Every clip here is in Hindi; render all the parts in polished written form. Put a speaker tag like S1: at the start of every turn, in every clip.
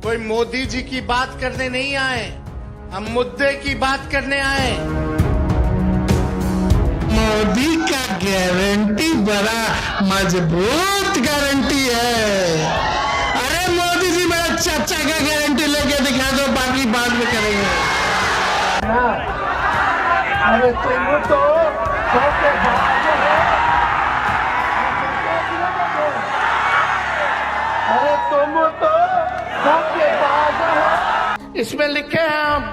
S1: कोई मोदी जी की बात करने नहीं आए, हम मुद्दे की बात करने आए।
S2: मोदी का गारंटी बड़ा मजबूत गारंटी है। अरे मोदी जी मेरा चाचा का गारंटी लेके दिखा दो, बाकी बाद में करेंगे।
S3: अरे तुम तो
S1: इसमें लिखे हैं हम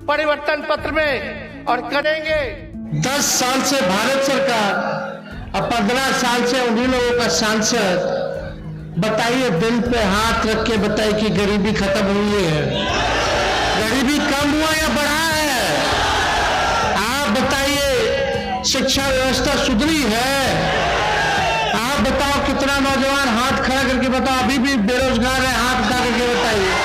S1: परिवर्तन पत्र में और करेंगे।
S2: 10 साल से भारत सरकार और 15 साल से उन्हीं लोगों का सांसद, बताइए दिल पे हाथ रख के बताइए कि गरीबी खत्म हुई है, गरीबी कम हुआ या बढ़ा है? आप बताइए शिक्षा व्यवस्था सुधरी है? आप बताओ कितना नौजवान हाथ खड़ा करके बताओ अभी भी बेरोजगार है, हाथ उठा करके बताइए।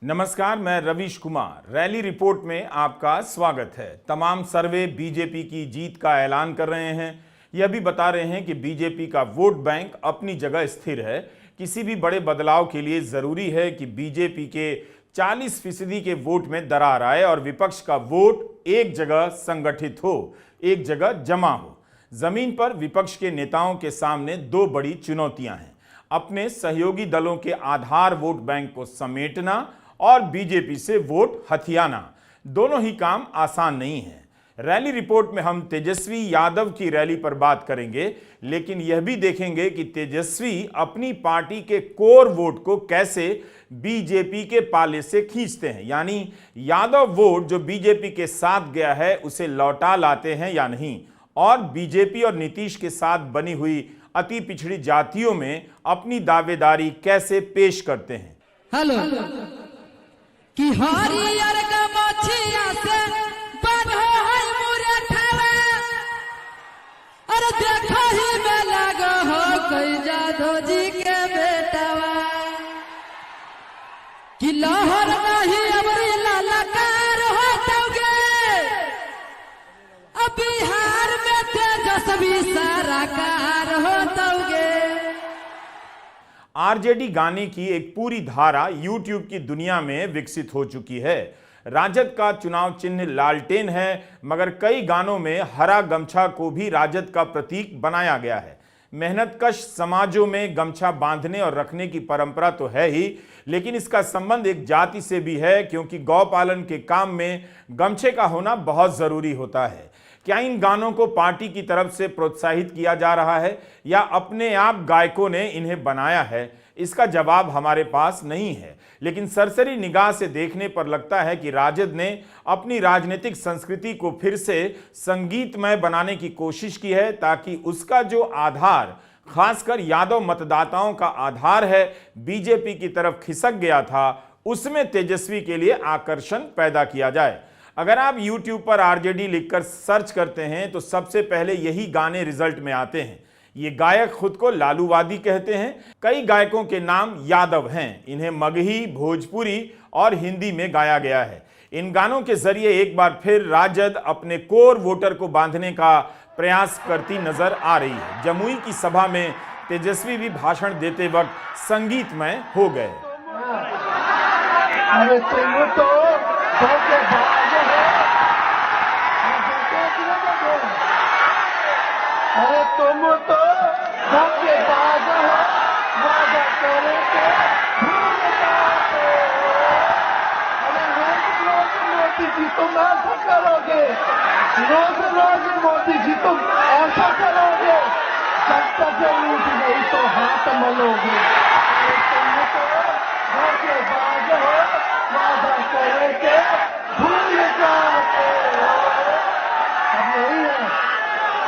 S4: नमस्कार, मैं रवीश कुमार। रैली रिपोर्ट में आपका स्वागत है। तमाम सर्वे बीजेपी की जीत का ऐलान कर रहे हैं। यह भी बता रहे हैं कि बीजेपी का वोट बैंक अपनी जगह स्थिर है। किसी भी बड़े बदलाव के लिए जरूरी है कि बीजेपी के 40% के वोट में दरार आए और विपक्ष का वोट एक जगह संगठित हो, एक जगह जमा हो। जमीन पर विपक्ष के नेताओं के सामने दो बड़ी चुनौतियां हैं: अपने सहयोगी दलों के आधार वोट बैंक को समेटना और बीजेपी से वोट हथियाना। दोनों ही काम आसान नहीं है। रैली रिपोर्ट में हम तेजस्वी यादव की रैली पर बात करेंगे, लेकिन यह भी देखेंगे कि तेजस्वी अपनी पार्टी के कोर वोट को कैसे बीजेपी के पाले से खींचते हैं, यानी यादव वोट जो बीजेपी के साथ गया है उसे लौटा लाते हैं या नहीं, और बीजेपी और नीतीश के साथ बनी हुई अति पिछड़ी जातियों में अपनी दावेदारी कैसे पेश करते हैं।
S5: हेलो कि हरियर का मछिया से बनो है मुरठवा, अरे देखो ही में लगो हो कोई जादो जी के बेटवा, कि लहर नहीं अबरी ललकार होतोगे, अब बिहार में तेजस्वी सरकार होतोगे।
S4: आरजेडी गाने की एक पूरी धारा यूट्यूब की दुनिया में विकसित हो चुकी है। राजद का चुनाव चिन्ह लालटेन है, मगर कई गानों में हरा गमछा को भी राजद का प्रतीक बनाया गया है। मेहनतकश समाजों में गमछा बांधने और रखने की परंपरा तो है ही, लेकिन इसका संबंध एक जाति से भी है, क्योंकि गौपालन के काम में गमछे का होना बहुत जरूरी होता है। क्या इन गानों को पार्टी की तरफ से प्रोत्साहित किया जा रहा है या अपने आप गायकों ने इन्हें बनाया है? इसका जवाब हमारे पास नहीं है, लेकिन सरसरी निगाह से देखने पर लगता है कि राजद ने अपनी राजनीतिक संस्कृति को फिर से संगीतमय बनाने की कोशिश की है, ताकि उसका जो आधार, खासकर यादव मतदाताओं का आधार है, बीजेपी की तरफ खिसक गया था, उसमें तेजस्वी के लिए आकर्षण पैदा किया जाए। अगर आप YouTube पर आरजेडी लिखकर सर्च करते हैं तो सबसे पहले यही गाने रिजल्ट में आते हैं। ये गायक खुद को लालूवादी कहते हैं। कई गायकों के नाम यादव हैं। इन्हें मगही, भोजपुरी और हिंदी में गाया गया है। इन गानों के जरिए एक बार फिर राजद अपने कोर वोटर को बांधने का प्रयास करती नजर आ रही है। जमुई की सभा में तेजस्वी भी भाषण देते वक्त संगीतमय हो गए।
S3: अरे तुम तो अरे तुम तो धोखेबाज हो, वादा करोगे भूल जाओगे। अरे रोज मोदी जी तुम ऐसा करोगे, रोज मोदी जी तुम ऐसा करोगे, जनता से लूट गई तो हाथ मलोगे। अरे तुम तो धोखेबाज हो, वादा करोगे भूल जाओगे। अब यही है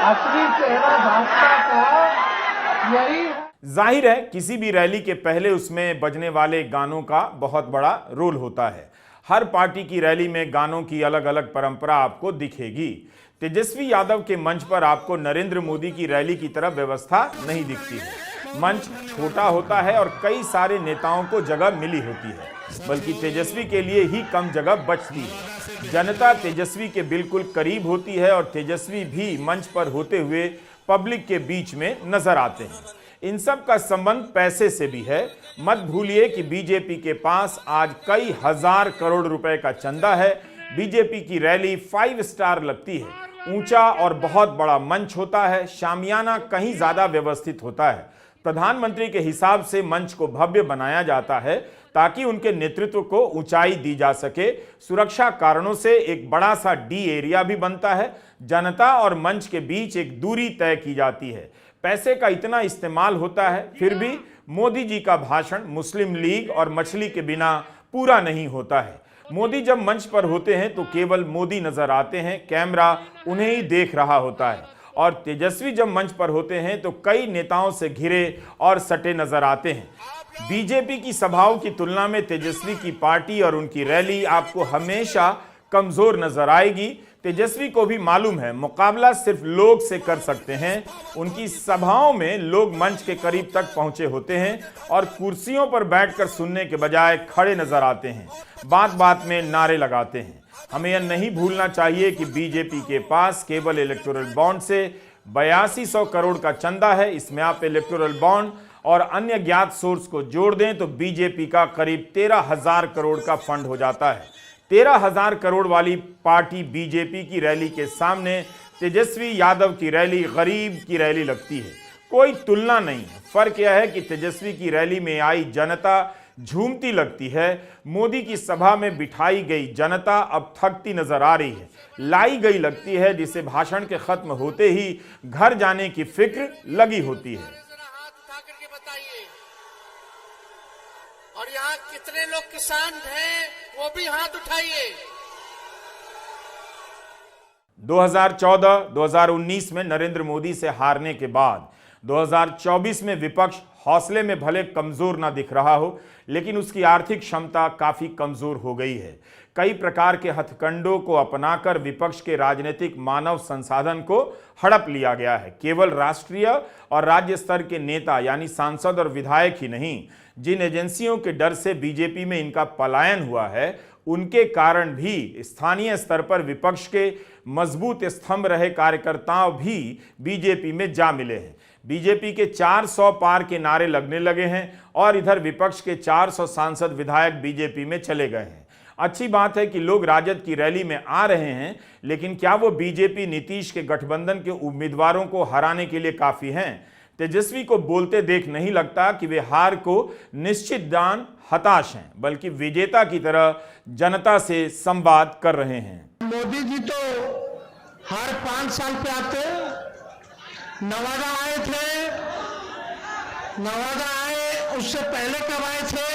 S3: असली चेहरा भाजपा का, यही है।
S4: जाहिर है किसी भी रैली के पहले उसमें बजने वाले गानों का बहुत बड़ा रोल होता है। हर पार्टी की रैली में गानों की अलग अलग परंपरा आपको दिखेगी। तेजस्वी यादव के मंच पर आपको नरेंद्र मोदी की रैली की तरह व्यवस्था नहीं दिखती है। मंच छोटा होता है और कई सारे नेताओं को जगह मिली होती है, बल्कि तेजस्वी के लिए ही कम जगह बचती है। जनता तेजस्वी के बिल्कुल करीब होती है और तेजस्वी भी मंच पर होते हुए पब्लिक के बीच में नजर आते हैं। इन सब का संबंध पैसे से भी है। मत भूलिए कि बीजेपी के पास आज कई हजार करोड़ रुपए का चंदा है। बीजेपी की रैली 5 स्टार लगती है, ऊंचा और बहुत बड़ा मंच होता है, शामियाना कहीं ज्यादा व्यवस्थित होता है। प्रधानमंत्री के हिसाब से मंच को भव्य बनाया जाता है ताकि उनके नेतृत्व को ऊंचाई दी जा सके। सुरक्षा कारणों से एक बड़ा सा डी एरिया भी बनता है। जनता और मंच के बीच एक दूरी तय की जाती है। पैसे का इतना इस्तेमाल होता है, फिर भी मोदी जी का भाषण मुस्लिम लीग और मछली के बिना पूरा नहीं होता है। मोदी जब मंच पर होते हैं तो केवल मोदी नजर आते हैं, कैमरा उन्हें ही देख रहा होता है। और तेजस्वी जब मंच पर होते हैं तो कई नेताओं से घिरे और सटे नजर आते हैं। बीजेपी की सभाओं की तुलना में तेजस्वी की पार्टी और उनकी रैली आपको हमेशा कमजोर नजर आएगी। तेजस्वी को भी मालूम है मुकाबला सिर्फ लोग से कर सकते हैं। उनकी सभाओं में लोग मंच के करीब तक पहुंचे होते हैं और कुर्सियों पर बैठकर सुनने के बजाय खड़े नजर आते हैं, बात बात में नारे लगाते हैं। हमें यह नहीं भूलना चाहिए कि बीजेपी के पास केवल इलेक्टोरल बॉन्ड से 8200 करोड़ का चंदा है। इसमें आप इलेक्टोरल बॉन्ड और अन्य ज्ञात सोर्स को जोड़ दें तो बीजेपी का करीब 13,000 करोड़ का फंड हो जाता है। 13,000 करोड़ वाली पार्टी बीजेपी की रैली के सामने तेजस्वी यादव की रैली गरीब की रैली लगती है। कोई तुलना नहीं है। फर्क यह है कि तेजस्वी की रैली में आई जनता झूमती लगती है। मोदी की सभा में बिठाई गई जनता अब थकती नजर आ रही है, लाई गई लगती है, जिसे भाषण के खत्म होते ही घर जाने की फिक्र लगी होती है।
S1: हाथ उठा करके बताइए, और यहाँ कितने लोग किसान हैं वो भी हाथ उठाइए।
S4: 2014-2019 में नरेंद्र मोदी से हारने के बाद 2024 में विपक्ष हौसले में भले कमजोर ना दिख रहा हो, लेकिन उसकी आर्थिक क्षमता काफी कमजोर हो गई है। कई प्रकार के हथकंडों को अपनाकर विपक्ष के राजनीतिक मानव संसाधन को हड़प लिया गया है। केवल राष्ट्रीय और राज्य स्तर के नेता यानी सांसद और विधायक ही नहीं, जिन एजेंसियों के डर से बीजेपी में इनका पलायन हुआ है, उनके कारण भी स्थानीय स्तर पर विपक्ष के मजबूत स्तंभ रहे कार्यकर्ताओं भी बीजेपी में जा मिले हैं। बीजेपी के 400 पार के नारे लगने लगे हैं और इधर विपक्ष के 400 सांसद विधायक बीजेपी में चले गए हैं। अच्छी बात है कि लोग राजद की रैली में आ रहे हैं, लेकिन क्या वो बीजेपी नीतीश के गठबंधन के उम्मीदवारों को हराने के लिए काफी हैं? तेजस्वी को बोलते देख नहीं लगता कि वे हार को निश्चित जान हताश हैं, बल्कि विजेता की तरह जनता से संवाद कर रहे हैं।
S2: मोदी जी तो हर 5 साल पे आते, नवादा आए थे, नवादा आए, उससे पहले कब आए थे?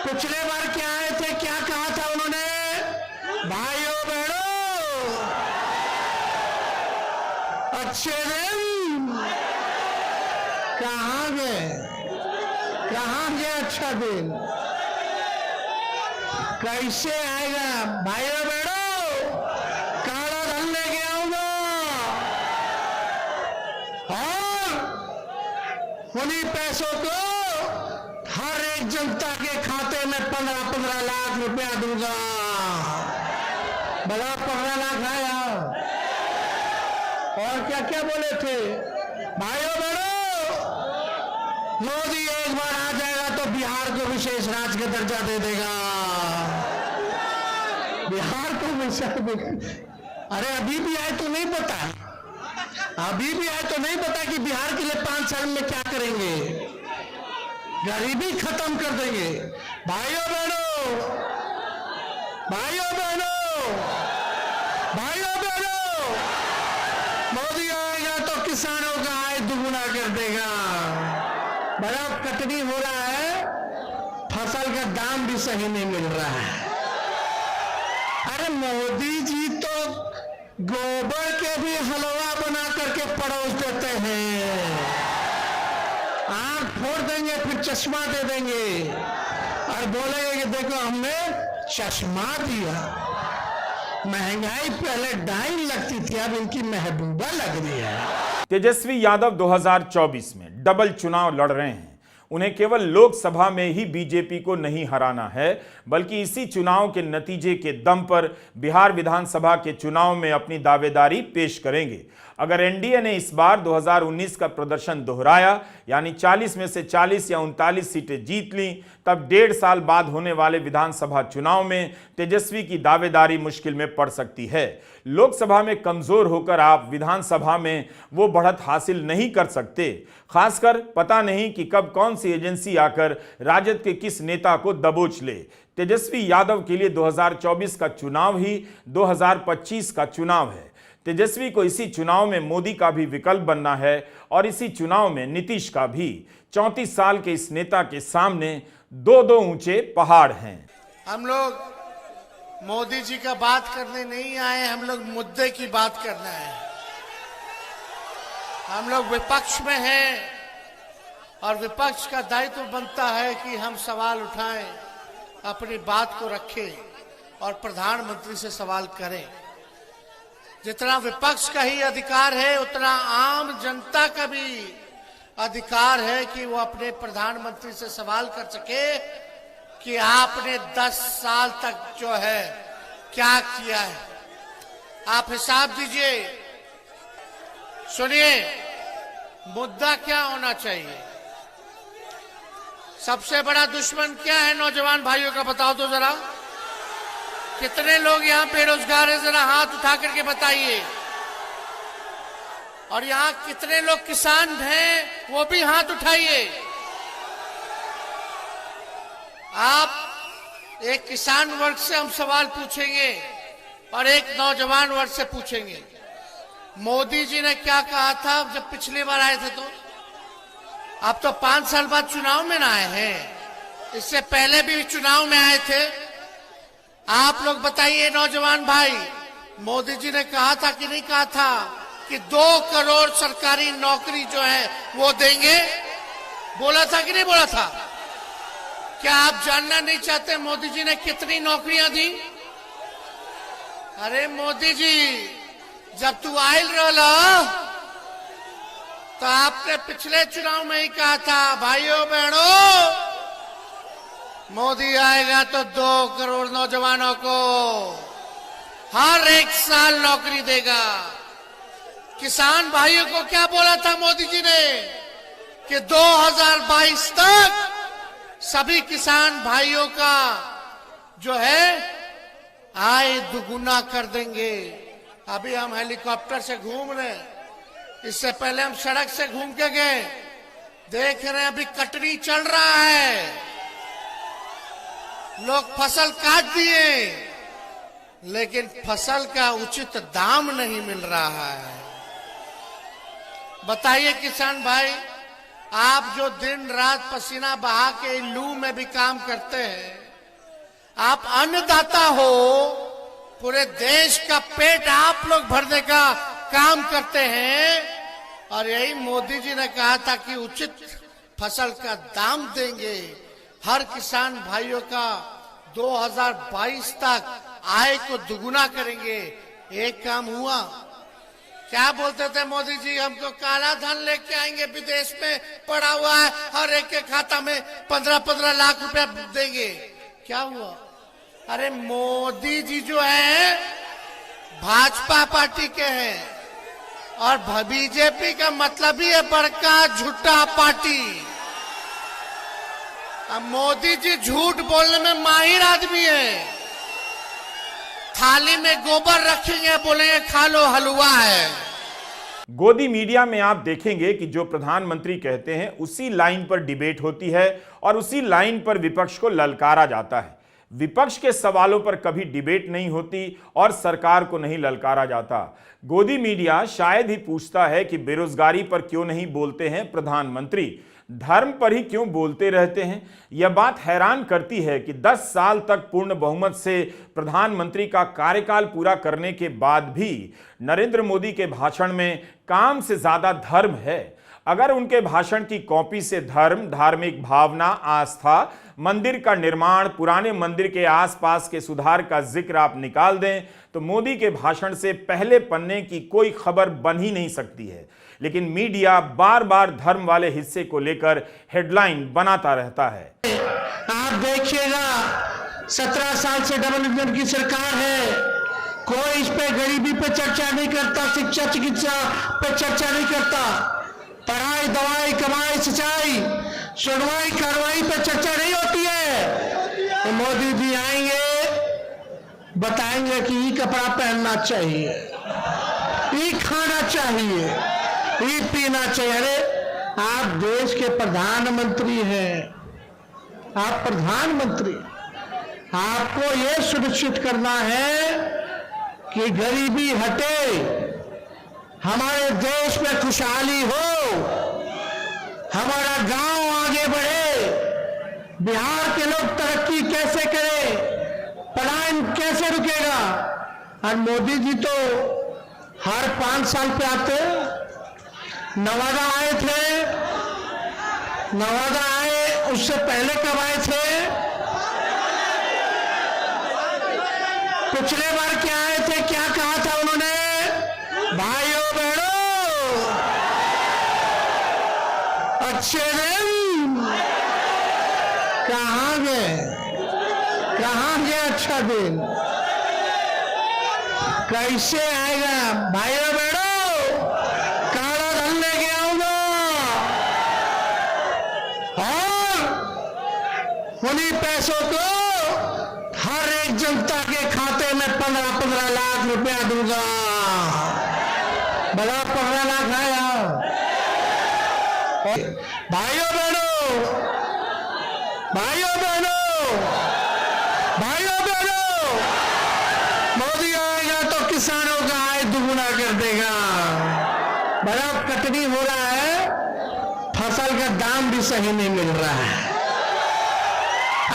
S2: पिछले बार क्या आए थे, क्या कहा था उन्होंने? भाइयों बहनों, अच्छे दिन कहाँ गए? कहाँ गया अच्छा दिन? कैसे आएगा? भाइयों बहनों, काला धन लेके आऊंगा और उन्हीं पैसों को हर एक जनता के खाते में 15-15 लाख रुपया दूंगा। बड़ा 15 लाख आया। और क्या क्या बोले थे? भाइयों बहनों, मोदी एक बार आ जाएगा तो बिहार को विशेष राज्य का दर्जा दे देगा। बिहार को विशेष, अरे अभी भी आए तो नहीं पता, अभी भी आए तो नहीं पता कि बिहार के लिए 5 साल में क्या करेंगे। गरीबी खत्म कर देंगे। भाइयों बहनों, भाइयों बहनों, भाइयों बहनों, मोदी आएगा तो किसानों का आय दुगुना कर देगा। बड़ा कटनी हो रहा है, फसल का दाम भी सही नहीं मिल रहा है। अरे मोदी जी तो गोबर के भी हलवा बना करके परोस देते हैं। आंख फोड़ देंगे, फिर चश्मा दे देंगे और बोलेंगे कि देखो हमने चश्मा दिया। महंगाई पहले 2.5 लगती थी, अब इनकी महबूबा लग रही है।
S4: तेजस्वी यादव 2024 में डबल चुनाव लड़ रहे हैं। उन्हें केवल लोकसभा में ही बीजेपी को नहीं हराना है, बल्कि इसी चुनाव के नतीजे के दम पर बिहार विधानसभा के चुनाव में अपनी दावेदारी पेश करेंगे। अगर एनडीए ने इस बार 2019 का प्रदर्शन दोहराया, यानी 40 में से 40 या 39 सीटें जीत ली, तब 1.5 साल बाद होने वाले विधानसभा चुनाव में तेजस्वी की दावेदारी मुश्किल में पड़ सकती है। लोकसभा में कमजोर होकर आप विधानसभा में वो बढ़त हासिल नहीं कर सकते। खासकर पता नहीं कि कब कौन सी एजेंसी आकर राजद के किस नेता को दबोच ले। तेजस्वी यादव के लिए 2024 का चुनाव ही 2025 का चुनाव है। तेजस्वी को इसी चुनाव में मोदी का भी विकल्प बनना है और इसी चुनाव में नीतीश का भी। 34 साल के इस नेता के सामने दो ऊंचे पहाड़ हैं।
S1: हम लोग मोदी जी का बात करने नहीं आए, हम लोग मुद्दे की बात करना है। हम लोग विपक्ष में हैं और विपक्ष का दायित्व बनता है कि हम सवाल उठाएं, अपनी बात को रखें और प्रधानमंत्री से सवाल करें। जितना विपक्ष का ही अधिकार है, उतना आम जनता का भी अधिकार है कि वो अपने प्रधानमंत्री से सवाल कर सके कि आपने 10 साल तक जो है क्या किया है। आप हिसाब दीजिए। सुनिए, मुद्दा क्या होना चाहिए? सबसे बड़ा दुश्मन क्या है नौजवान भाइयों का, बताओ तो जरा। कितने लोग यहाँ बेरोजगार हैं, जरा हाथ उठा करके बताइए। और यहाँ कितने लोग किसान हैं, वो भी हाथ उठाइए। आप एक किसान वर्ग से हम सवाल पूछेंगे और एक नौजवान वर्ग से पूछेंगे। मोदी जी ने क्या कहा था जब पिछली बार आए थे? तो अब तो 5 साल बाद चुनाव में ना आए हैं, इससे पहले भी चुनाव में आए थे। आप लोग बताइए नौजवान भाई, मोदी जी ने कहा था कि नहीं कहा था कि 2 करोड़ सरकारी नौकरी जो है वो देंगे? बोला था कि नहीं बोला था? क्या आप जानना नहीं चाहते मोदी जी ने कितनी नौकरियां दी? अरे मोदी जी, जब तू आयल रहा तो आपने पिछले चुनाव में ही कहा था, भाइयों बहनों, मोदी आएगा तो 2 करोड़ नौजवानों को हर 1 साल नौकरी देगा। किसान भाइयों को क्या बोला था मोदी जी ने कि 2022 तक सभी किसान भाइयों का जो है आय दुगुना कर देंगे। अभी हम हेलीकॉप्टर से घूम रहे हैं, इससे पहले हम सड़क से घूम के गए, देख रहे हैं अभी कटनी चल रहा है। लोग फसल काट दिए, लेकिन फसल का उचित दाम नहीं मिल रहा है। बताइए किसान भाई, आप जो दिन रात पसीना बहा के लू में भी काम करते हैं, आप अन्नदाता हो, पूरे देश का पेट आप लोग भरने का काम करते हैं। और यही मोदी जी ने कहा था कि उचित फसल का दाम देंगे, हर किसान भाइयों का 2022 तक आय को दुगुना करेंगे। एक काम हुआ? क्या बोलते थे मोदी जी, हमको काला धन लेके आएंगे, विदेश में पड़ा हुआ है, हर एक के खाता में 15-15 लाख रुपया देंगे। क्या हुआ? अरे मोदी जी जो है भाजपा पार्टी के हैं और बीजेपी का मतलब ही है बड़का झूठा पार्टी। अब मोदी जी झूठ बोलने में माहिर आदमी है। थाली में गोबर रखेंगे, बोलेंगे खा लो हलवा है।
S4: गोदी मीडिया में आप देखेंगे कि जो प्रधानमंत्री कहते हैं उसी लाइन पर डिबेट होती है और उसी लाइन पर विपक्ष को ललकारा जाता है। विपक्ष के सवालों पर कभी डिबेट नहीं होती और सरकार को नहीं ललकारा जाता। गोदी मीडिया शायद ही पूछता है कि बेरोजगारी पर क्यों नहीं बोलते हैं प्रधानमंत्री, धर्म पर ही क्यों बोलते रहते हैं। यह बात हैरान करती है कि 10 साल तक पूर्ण बहुमत से प्रधानमंत्री का कार्यकाल पूरा करने के बाद भी नरेंद्र मोदी के भाषण में काम से ज्यादा धर्म है। अगर उनके भाषण की कॉपी से धर्म, धार्मिक भावना, आस्था, मंदिर का निर्माण, पुराने मंदिर के आसपास के सुधार का जिक्र आप निकाल दें तो मोदी के भाषण से पहले पन्ने की कोई खबर बन ही नहीं सकती है। लेकिन मीडिया बार बार धर्म वाले हिस्से को लेकर हेडलाइन बनाता रहता है।
S2: आप देखिएगा 17 साल से डबल इंजन की सरकार है, कोई इस पे गरीबी पे चर्चा नहीं करता, शिक्षा चिकित्सा पे चर्चा नहीं करता, पढ़ाई दवाई कमाई सिंचाई सुनवाई कार्रवाई पे चर्चा नहीं होती है। तो मोदी जी आएंगे, बताएंगे कि ये कपड़ा पहनना चाहिए, ये खाना चाहिए, ये पीना चाहिए। अरे आप देश के प्रधानमंत्री हैं, आप प्रधानमंत्री, आपको यह सुनिश्चित करना है कि गरीबी हटे, हमारे देश में खुशहाली हो, हमारा गांव आगे बढ़े, बिहार के लोग तरक्की कैसे करें, पलायन कैसे रुकेगा। और मोदी जी तो हर 5 साल पे आते, नवादा आए थे, नवादा आए, उससे पहले कब आए थे, पिछले बार क्या आए थे, क्या कहा था उन्होंने, भाइयों बहनों अच्छे दिन, कहां गए, कहां गया अच्छा दिन, कैसे आएगा। भाइयों बहनों काला धन लेके आऊंगा और उन्हीं पैसों को हर एक जनता के खाते में 15-15 लाख रुपया दूंगा। बड़ा 15 लाख आया। भाइयों बहनों, भाइयों बहनों, भाइयों बहनों, मोदी आएगा तो किसानों का आय दुगुना कर देगा। बड़ा कटनी हो रहा है, फसल का दाम भी सही नहीं मिल रहा है।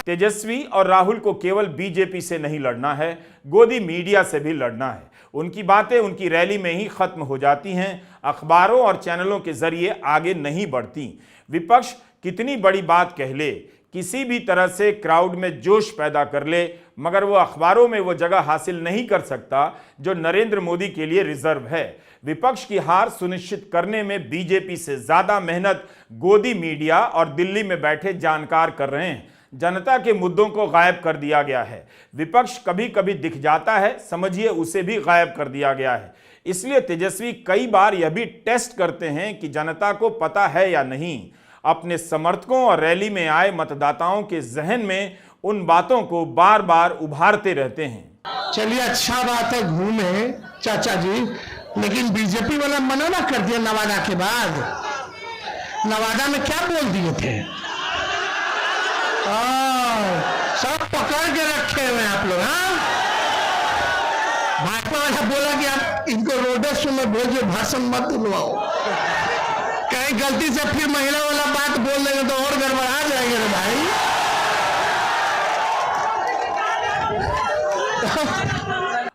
S4: तेजस्वी और राहुल को केवल बीजेपी से नहीं लड़ना है, गोदी मीडिया से भी लड़ना है। उनकी बातें उनकी रैली में ही खत्म हो जाती हैं, अखबारों और चैनलों के जरिए आगे नहीं बढ़ती। विपक्ष कितनी बड़ी बात कह ले, किसी भी तरह से क्राउड में जोश पैदा कर ले, मगर वो अखबारों में वो जगह हासिल नहीं कर सकता जो नरेंद्र मोदी के लिए रिजर्व है। विपक्ष की हार सुनिश्चित करने में बीजेपी से ज्यादा मेहनत गोदी मीडिया और दिल्ली में बैठे जानकार कर रहे हैं। जनता के मुद्दों को गायब कर दिया गया है। विपक्ष कभी कभी दिख जाता है, समझिए उसे भी गायब कर दिया गया है। इसलिए तेजस्वी कई बार यह भी टेस्ट करते हैं कि जनता को पता है या नहीं। अपने समर्थकों और रैली में आए मतदाताओं के जहन में उन बातों को बार बार उभारते रहते हैं।
S2: चलिए अच्छा बात है घूमे चाचा जी, लेकिन बीजेपी वाला मना ना कर दिया नवादा के बाद। नवादा में क्या बोल दिए थे, सब पकड़ के रखे हुए आप लोग। हाँ, भाजपा वाला बोला कि आप इनको रोडस में भेजो, भाषण मत दिलवाओ, कहीं गलती से फिर महिला वाला बात बोल देंगे तो और गड़बड़ा जाएंगे रे भाई।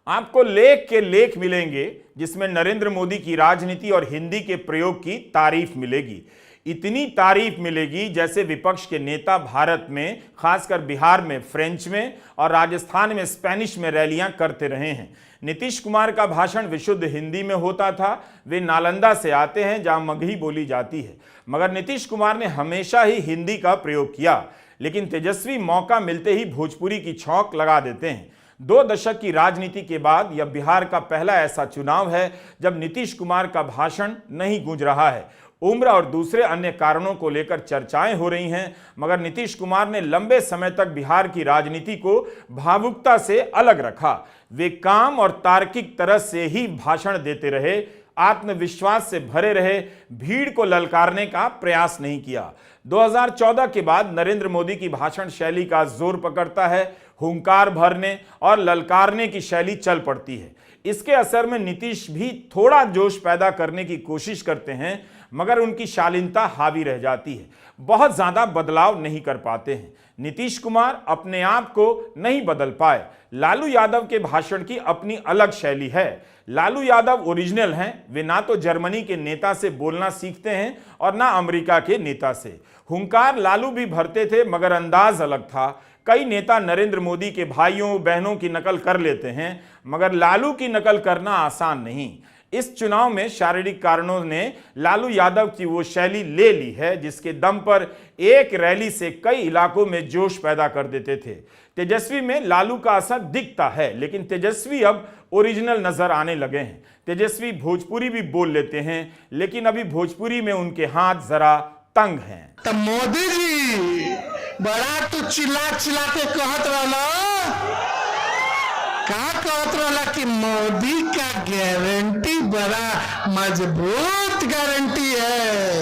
S4: आपको लेख के लेख मिलेंगे जिसमें नरेंद्र मोदी की राजनीति और हिंदी के प्रयोग की तारीफ मिलेगी। इतनी तारीफ मिलेगी जैसे विपक्ष के नेता भारत में, खासकर बिहार में फ्रेंच में और राजस्थान में स्पेनिश में रैलियां करते रहे हैं। नीतीश कुमार का भाषण विशुद्ध हिंदी में होता था। वे नालंदा से आते हैं जहां मगही बोली जाती है, मगर नीतीश कुमार ने हमेशा ही हिंदी का प्रयोग किया। लेकिन तेजस्वी मौका मिलते ही भोजपुरी की छौंक लगा देते हैं। 2 दशक की राजनीति के बाद यह बिहार का पहला ऐसा चुनाव है जब नीतीश कुमार का भाषण नहीं गूंज रहा है। उम्र और दूसरे अन्य कारणों को लेकर चर्चाएं हो रही हैं, मगर नीतीश कुमार ने लंबे समय तक बिहार की राजनीति को भावुकता से अलग रखा। वे काम और तार्किक तरह से ही भाषण देते रहे, आत्मविश्वास से भरे रहे, भीड़ को ललकारने का प्रयास नहीं किया। 2014 के बाद नरेंद्र मोदी की भाषण शैली का जोर पकड़ता है, हुंकार भरने और ललकारने की शैली चल पड़ती है। इसके असर में नीतीश भी थोड़ा जोश पैदा करने की कोशिश करते हैं, मगर उनकी शालीनता हावी रह जाती है। बहुत ज्यादा बदलाव नहीं कर पाते हैं। नीतीश कुमार अपने आप को नहीं बदल पाए। लालू यादव के भाषण की अपनी अलग शैली है। लालू यादव ओरिजिनल हैं। वे ना तो जर्मनी के नेता से बोलना सीखते हैं और ना अमेरिका के नेता से। हुंकार लालू भी भरते थे, मगर अंदाज अलग था। कई नेता नरेंद्र मोदी के भाइयों बहनों की नकल कर लेते हैं, मगर लालू की नकल करना आसान नहीं। इस चुनाव में शारीरिक कारणों ने लालू यादव की वो शैली ले ली है जिसके दम पर एक रैली से कई इलाकों में जोश पैदा कर देते थे। तेजस्वी में लालू का असर दिखता है, लेकिन तेजस्वी अब ओरिजिनल नजर आने लगे हैं। तेजस्वी भोजपुरी भी बोल लेते हैं, लेकिन अभी भोजपुरी में उनके हाथ जरा तंग हैं।
S2: तो मोदी जी बड़ा तू चिल्ला चिल्ला के कहत रहला, का कहत रहला कि मोदी का गारंटी बड़ा मजबूत गारंटी है।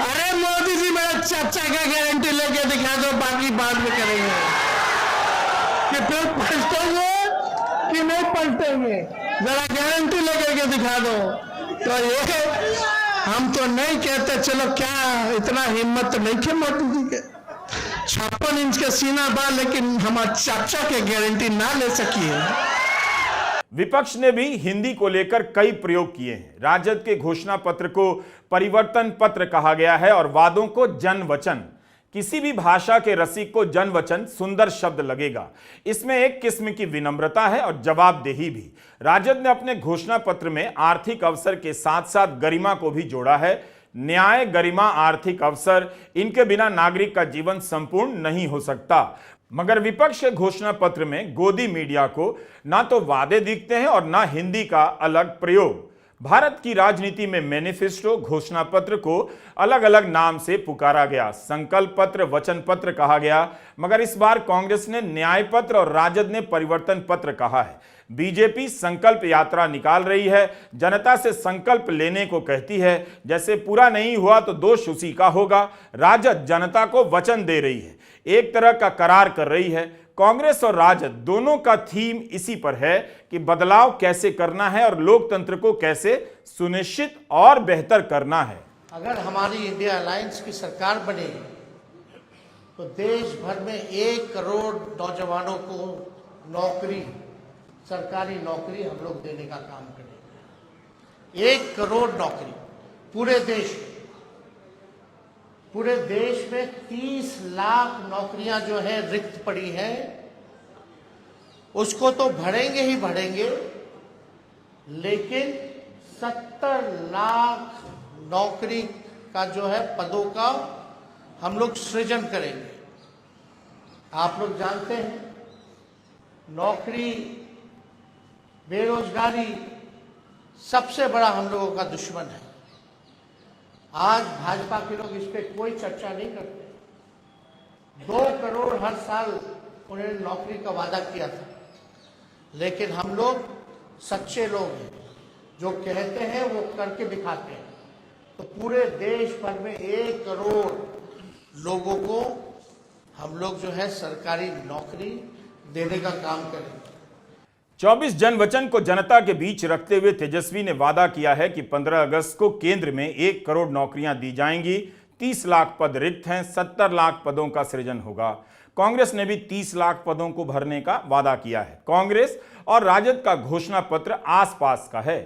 S2: अरे मोदी जी मेरा चाचा का गारंटी लेके दिखा दो, बाकी बाद में करेंगे। कि फिर पलटेंगे कि नहीं पलटेंगे, जरा गारंटी लेकर के दिखा दो। तो ये हम तो नहीं कहते, चलो क्या इतना हिम्मत तो नहीं थे मोदी जी के, 56 इंच का सीना बा, लेकिन हमारे चाचा के गारंटी ना ले सकिए।
S4: विपक्ष ने भी हिंदी को लेकर कई प्रयोग किए हैं। राजद के घोषणा पत्र को परिवर्तन पत्र कहा गया है और वादों को जन वचन। किसी भी भाषा के रसिक को जन वचन सुंदर शब्द लगेगा। इसमें एक किस्म की विनम्रता है और जवाबदेही भी। राजद ने अपने घोषणा पत्र में आर्थिक अवसर के साथ साथ गरिमा को भी जोड़ा है। न्याय, गरिमा, आर्थिक अवसर, इनके बिना नागरिक का जीवन संपूर्ण नहीं हो सकता। मगर विपक्ष के घोषणा पत्र में गोदी मीडिया को ना तो वादे दिखते हैं और ना हिंदी का अलग प्रयोग। भारत की राजनीति में मैनिफेस्टो, घोषणा पत्र को अलग अलग नाम से पुकारा गया। संकल्प पत्र, वचन पत्र कहा गया, मगर इस बार कांग्रेस ने न्याय पत्र और राजद ने परिवर्तन पत्र कहा है। बीजेपी संकल्प यात्रा निकाल रही है, जनता से संकल्प लेने को कहती है, जैसे पूरा नहीं हुआ तो दोष उसी का होगा। राजद जनता को वचन दे रही है, एक तरह का करार कर रही है। कांग्रेस और राजद दोनों का थीम इसी पर है कि बदलाव कैसे करना है और लोकतंत्र को कैसे सुनिश्चित और बेहतर करना है।
S1: अगर हमारी इंडिया अलायंस की सरकार बने तो देश भर में 1 करोड़ नौजवानों को नौकरी, सरकारी नौकरी हम लोग देने का काम करेंगे। 1 करोड़ नौकरी पूरे देश में। पूरे देश में 30 लाख नौकरियां जो है रिक्त पड़ी हैं, उसको तो भरेंगे ही भरेंगे, लेकिन 70 लाख नौकरी का जो है पदों का हम लोग सृजन करेंगे। आप लोग जानते हैं नौकरी, बेरोजगारी सबसे बड़ा हम लोगों का दुश्मन है। आज भाजपा के लोग इस पर कोई चर्चा नहीं करते। 2 करोड़ हर साल उन्होंने नौकरी का वादा किया था, लेकिन हम लोग सच्चे लोग हैं, जो कहते हैं वो करके दिखाते हैं। तो पूरे देश भर में 1 करोड़ लोगों को हम लोग जो है सरकारी नौकरी देने का काम करेंगे।
S4: 24 जन वचन को जनता के बीच रखते हुए तेजस्वी ने वादा किया है कि 15 अगस्त को केंद्र में 1 करोड़ नौकरियां दी जाएंगी। 30 लाख पद रिक्त हैं, 70 लाख पदों का सृजन होगा। कांग्रेस ने भी 30 लाख पदों को भरने का वादा किया है। कांग्रेस और राजद का घोषणा पत्र आसपास का है।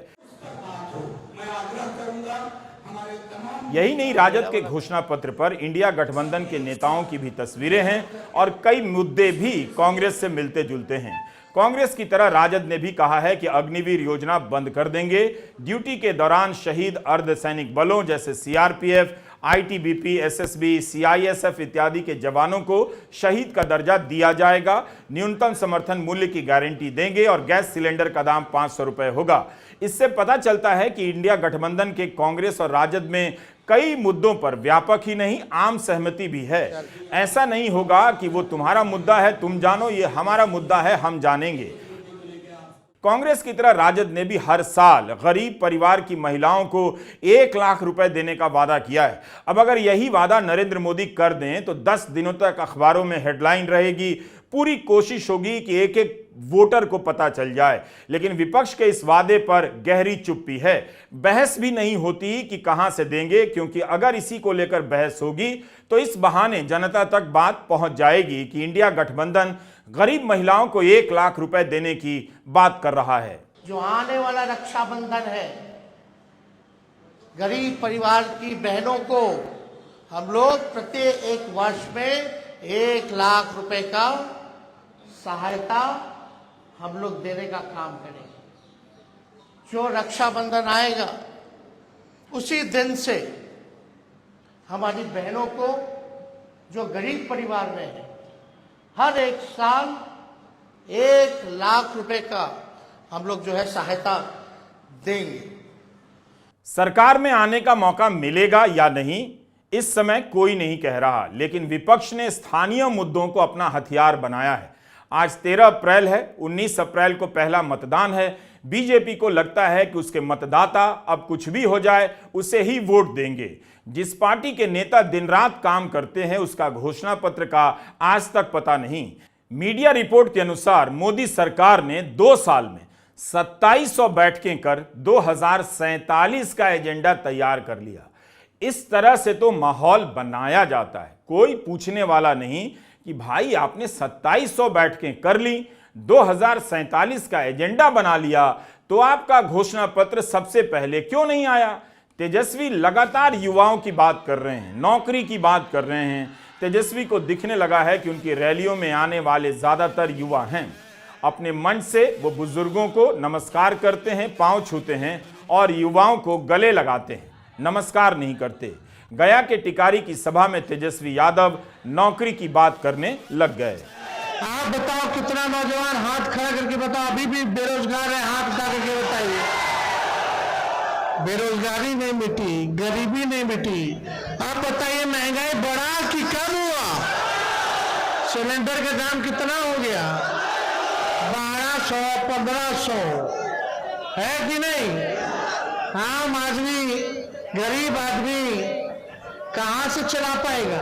S4: यही नहीं, राजद के घोषणा पत्र पर इंडिया गठबंधन के नेताओं की भी तस्वीरें हैं और कई मुद्दे भी कांग्रेस से मिलते जुलते हैं। कांग्रेस की तरह राजद ने भी कहा है कि अग्निवीर योजना बंद कर देंगे। ड्यूटी के दौरान शहीद अर्धसैनिक बलों जैसे सीआरपीएफ, आईटीबीपी, एसएसबी, सीआईएसएफ इत्यादि के जवानों को शहीद का दर्जा दिया जाएगा। न्यूनतम समर्थन मूल्य की गारंटी देंगे और गैस सिलेंडर का दाम 500 रुपए होगा। इससे पता चलता है कि इंडिया गठबंधन के कांग्रेस और राजद में कई मुद्दों पर व्यापक ही नहीं आम सहमति भी है। ऐसा नहीं होगा कि वो तुम्हारा मुद्दा है तुम जानो, ये हमारा मुद्दा है हम जानेंगे। कांग्रेस की तरह राजद ने भी हर साल गरीब परिवार की महिलाओं को 1 लाख रुपए देने का वादा किया है। अब अगर यही वादा नरेंद्र मोदी कर दें तो 10 दिनों तक अखबारों में हेडलाइन रहेगी। पूरी कोशिश होगी कि एक एक वोटर को पता चल जाए, लेकिन विपक्ष के इस वादे पर गहरी चुप्पी है। बहस भी नहीं होती कि कहां से देंगे, क्योंकि अगर इसी को लेकर बहस होगी तो इस बहाने जनता तक बात पहुंच जाएगी कि इंडिया गठबंधन गरीब महिलाओं को 1 लाख रुपए देने की बात कर रहा है।
S1: जो आने वाला रक्षाबंधन है, गरीब परिवार की बहनों को हम लोग प्रत्येक वर्ष में 1 लाख रुपए का सहायता हम लोग देने का काम करेंगे। जो रक्षाबंधन आएगा उसी दिन से हमारी बहनों को जो गरीब परिवार में है हर एक साल 1 लाख रुपए का हम लोग जो है सहायता देंगे।
S4: सरकार में आने का मौका मिलेगा या नहीं इस समय कोई नहीं कह रहा, लेकिन विपक्ष ने स्थानीय मुद्दों को अपना हथियार बनाया है। आज 13 अप्रैल है, 19 अप्रैल को पहला मतदान है। बीजेपी को लगता है कि उसके मतदाता अब कुछ भी हो जाए उसे ही वोट देंगे। जिस पार्टी के नेता दिन रात काम करते हैं उसका घोषणा पत्र का आज तक पता नहीं। मीडिया रिपोर्ट के अनुसार मोदी सरकार ने 2 साल में 2700 बैठकें कर 2047 का एजेंडा तैयार कर लिया। इस तरह से तो माहौल बनाया जाता है। कोई पूछने वाला नहीं कि भाई आपने 2700 बैठकें कर ली, 2047 का एजेंडा बना लिया, तो आपका घोषणा पत्र सबसे पहले क्यों नहीं आया? तेजस्वी लगातार युवाओं की बात कर रहे हैं, नौकरी की बात कर रहे हैं। तेजस्वी को दिखने लगा है कि उनकी रैलियों में आने वाले ज्यादातर युवा हैं। अपने मंच से वो बुजुर्गों को नमस्कार करते हैं, पांव छूते हैं और युवाओं को गले लगाते हैं, नमस्कार नहीं करते। गया के टिकारी की सभा में तेजस्वी यादव नौकरी की बात करने लग गए।
S2: आप बताओ कितना नौजवान हाथ खड़ा करके बताओ अभी भी बेरोजगार है, हाथ उठा करके बताइए। बेरोजगारी नहीं मिटी, गरीबी नहीं मिटी। आप बताइए महंगाई बढ़ा कि कम हुआ? सिलेंडर का दाम कितना हो गया? 1200 1500 है कि नहीं? आम आदमी, गरीब आदमी कहां से चला पाएगा?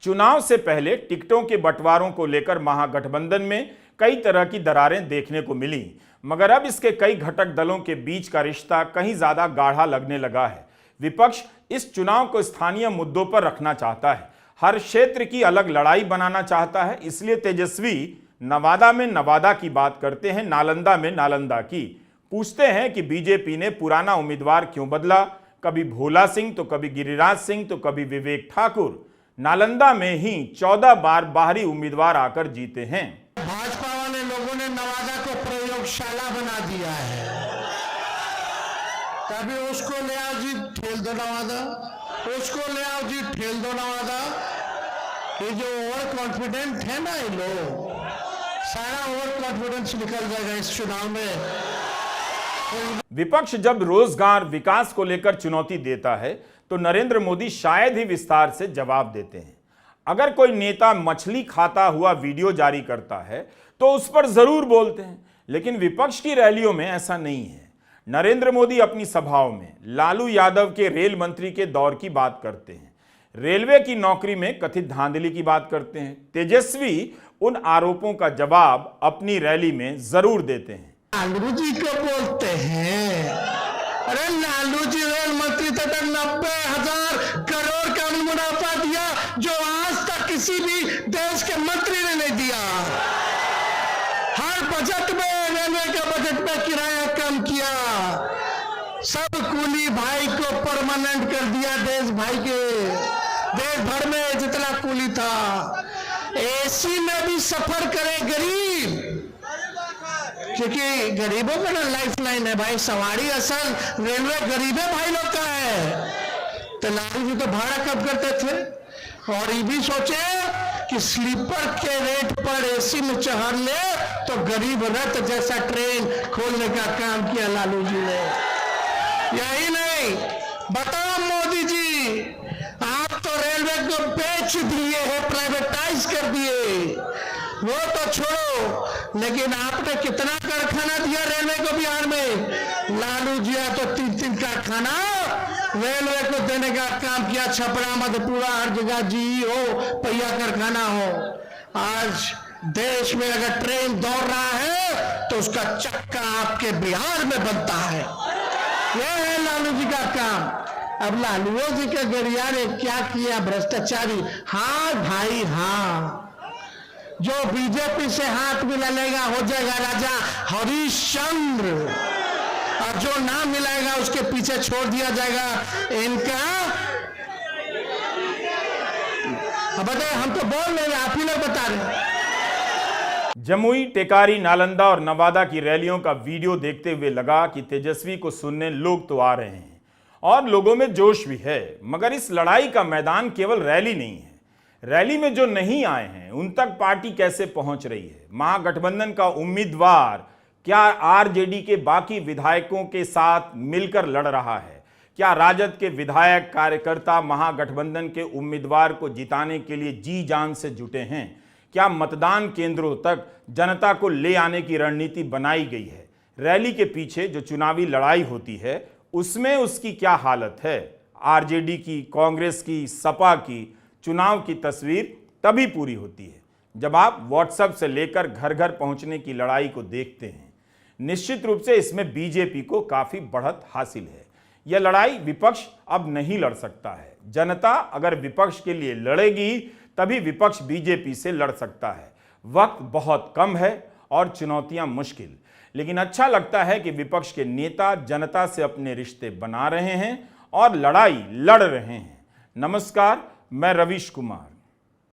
S4: चुनाव से पहले टिकटों के बंटवारों को लेकर महागठबंधन में कई तरह की दरारें देखने को मिली, मगर अब इसके कई घटक दलों के बीच का रिश्ता कहीं ज्यादा गाढ़ा लगने लगा है। विपक्ष इस चुनाव को स्थानीय मुद्दों पर रखना चाहता है, हर क्षेत्र की अलग लड़ाई बनाना चाहता है। इसलिए तेजस्वी नवादा में नवादा की बात करते हैं, नालंदा में नालंदा की। पूछते हैं कि बीजेपी ने पुराना उम्मीदवार क्यों बदला, कभी भोला सिंह तो कभी गिरिराज सिंह तो कभी विवेक ठाकुर। नालंदा में ही 14 बार बाहरी उम्मीदवार आकर जीते हैं।
S2: भाजपा वाले लोगों ने नवादा को प्रयोगशाला बना दिया है। कभी उसको ले आओ जी ठेल दो नवादा, उसको ले आओ जी ठेल दो नवादा। ये जो ओवर कॉन्फिडेंट है ना, ये लोग सारा ओवर कॉन्फिडेंस निकल जाएगा इस चुनाव में।
S4: विपक्ष जब रोजगार विकास को लेकर चुनौती देता है तो नरेंद्र मोदी शायद ही विस्तार से जवाब देते हैं। अगर कोई नेता मछली खाता हुआ वीडियो जारी करता है तो उस पर जरूर बोलते हैं, लेकिन विपक्ष की रैलियों में ऐसा नहीं है। नरेंद्र मोदी अपनी सभाओं में लालू यादव के रेल मंत्री के दौर की बात करते हैं, रेलवे की नौकरी में कथित धांधली की बात करते हैं। तेजस्वी उन आरोपों का जवाब अपनी रैली में जरूर देते हैं।
S2: लालू जी को बोलते हैं, अरे लालू जी रेल मंत्री थे तो 90,000 करोड़ का मुनाफा दिया जो आज तक किसी भी देश के मंत्री ने नहीं दिया। हर बजट में, रेलवे के बजट में किराया कम किया, सब कूली भाई को परमानेंट कर दिया। देश भर में जितना कूली था, एसी में भी सफर करे गरीब, क्योंकि गरीबों का ना लाइफ लाइन है भाई। सवारी असल रेलवे गरीबे भाई लोग का है। तो लालू जी तो भाड़ा कम करते थे और ये भी सोचे कि स्लीपर के रेट पर एसी में चढ़ ले तो गरीब रथ जैसा ट्रेन खोलने का काम किया लालू जी ने। यही नहीं, बताओ मोदी जी, आप तो रेलवे को बेच दिए हैं, प्राइवेटाइज कर दिए, वो तो छोड़ो, लेकिन आपने कितना कारखाना दिया रेलवे को बिहार में? लालू जी तो 3-3 कारखाना रेलवे को देने का काम किया। छपरा, मधेपुरा, हर जगह जी हो, पहिया कारखाना हो। आज देश में अगर ट्रेन दौड़ रहा है तो उसका चक्का आपके बिहार में बनता है। यह है लालू जी का काम। अब लालू जी के गरिया ने क्या किया? भ्रष्टाचारी। हाँ भाई हाँ, जो बीजेपी से हाथ मिलाएगा हो जाएगा राजा हरिश्चंद्र, और जो ना मिलाएगा उसके पीछे छोड़ दिया जाएगा इनका। अब बताइए, हम तो बोल रहे हैं, आप ही लोग बता रहे हैं।
S4: जमुई, टेकारी, नालंदा और नवादा की रैलियों का वीडियो देखते हुए लगा कि तेजस्वी को सुनने लोग तो आ रहे हैं और लोगों में जोश भी है, मगर इस लड़ाई का मैदान केवल रैली नहीं है। रैली में जो नहीं आए हैं उन तक पार्टी कैसे पहुंच रही है? महागठबंधन का उम्मीदवार क्या आरजेडी के बाकी विधायकों के साथ मिलकर लड़ रहा है? क्या राजद के विधायक कार्यकर्ता महागठबंधन के उम्मीदवार को जिताने के लिए जी जान से जुटे हैं? क्या मतदान केंद्रों तक जनता को ले आने की रणनीति बनाई गई है? रैली के पीछे जो चुनावी लड़ाई होती है उसमें उसकी क्या हालत है? आरजेडी की, कांग्रेस की, सपा की चुनाव की तस्वीर तभी पूरी होती है जब आप व्हाट्सएप से लेकर घर घर पहुंचने की लड़ाई को देखते हैं। निश्चित रूप से इसमें बीजेपी को काफी बढ़त हासिल है। यह लड़ाई विपक्ष अब नहीं लड़ सकता है। जनता अगर विपक्ष के लिए लड़ेगी तभी विपक्ष बीजेपी से लड़ सकता है। वक्त बहुत कम है और चुनौतियां मुश्किल, लेकिन अच्छा लगता है कि विपक्ष के नेता जनता से अपने रिश्ते बना रहे हैं और लड़ाई लड़ रहे हैं। नमस्कार, मैं रवीश कुमार।